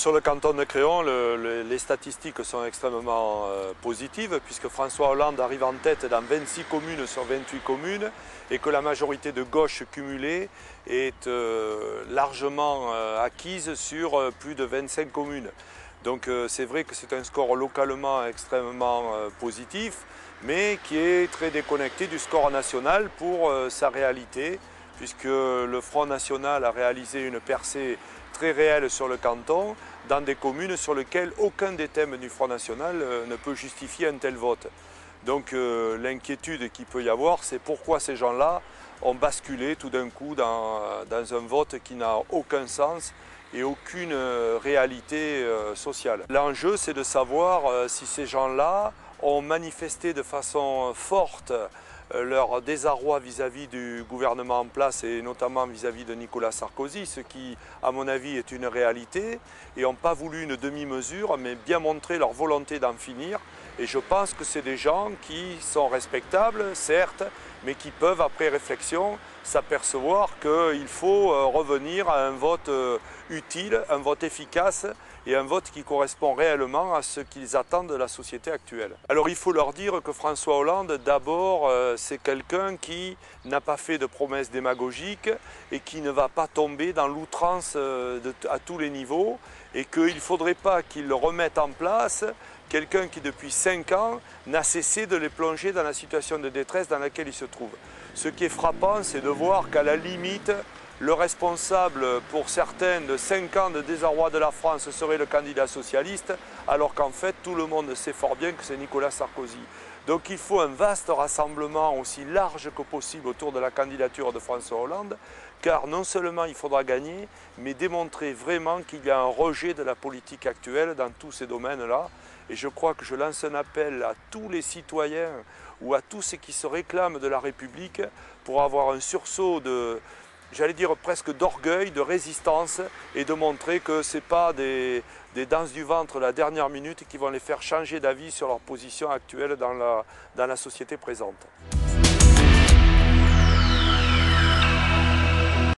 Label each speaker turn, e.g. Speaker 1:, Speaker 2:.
Speaker 1: Sur le canton de Créon, les statistiques sont extrêmement positives puisque François Hollande arrive en tête dans 26 communes sur 28 communes et que la majorité de gauche cumulée est largement acquise sur plus de 25 communes. Donc c'est vrai que c'est un score localement extrêmement positif, mais qui est très déconnecté du score national pour sa réalité, puisque le Front National a réalisé une percée très réelle sur le canton, dans des communes sur lesquelles aucun des thèmes du Front National ne peut justifier un tel vote. Donc l'inquiétude qu'il peut y avoir, c'est pourquoi ces gens-là ont basculé tout d'un coup dans un vote qui n'a aucun sens et aucune réalité sociale. L'enjeu, c'est de savoir si ces gens-là ont manifesté de façon forte leur désarroi vis-à-vis du gouvernement en place et notamment vis-à-vis de Nicolas Sarkozy, ce qui, à mon avis, est une réalité, et n'ont pas voulu une demi-mesure, mais bien montrer leur volonté d'en finir. Et je pense que c'est des gens qui sont respectables, certes, mais qui peuvent, après réflexion, s'apercevoir qu'il faut revenir à un vote utile, un vote efficace et un vote qui correspond réellement à ce qu'ils attendent de la société actuelle. Alors il faut leur dire que François Hollande, d'abord, c'est quelqu'un qui n'a pas fait de promesses démagogiques et qui ne va pas tomber dans l'outrance à tous les niveaux et qu'il ne faudrait pas qu'il remette en place quelqu'un qui depuis 5 ans n'a cessé de les plonger dans la situation de détresse dans laquelle il se trouve. Ce qui est frappant, c'est de voir qu'à la limite, le responsable pour certains de 5 ans de désarroi de la France serait le candidat socialiste, alors qu'en fait tout le monde sait fort bien que c'est Nicolas Sarkozy. Donc il faut un vaste rassemblement aussi large que possible autour de la candidature de François Hollande, car non seulement il faudra gagner, mais démontrer vraiment qu'il y a un rejet de la politique actuelle dans tous ces domaines-là. Et je crois que je lance un appel à tous les citoyens ou à tous ceux qui se réclament de la République pour avoir un sursaut de, j'allais dire presque d'orgueil, de résistance et de montrer que ce n'est pas des danses du ventre la dernière minute qui vont les faire changer d'avis sur leur position actuelle dans la société présente.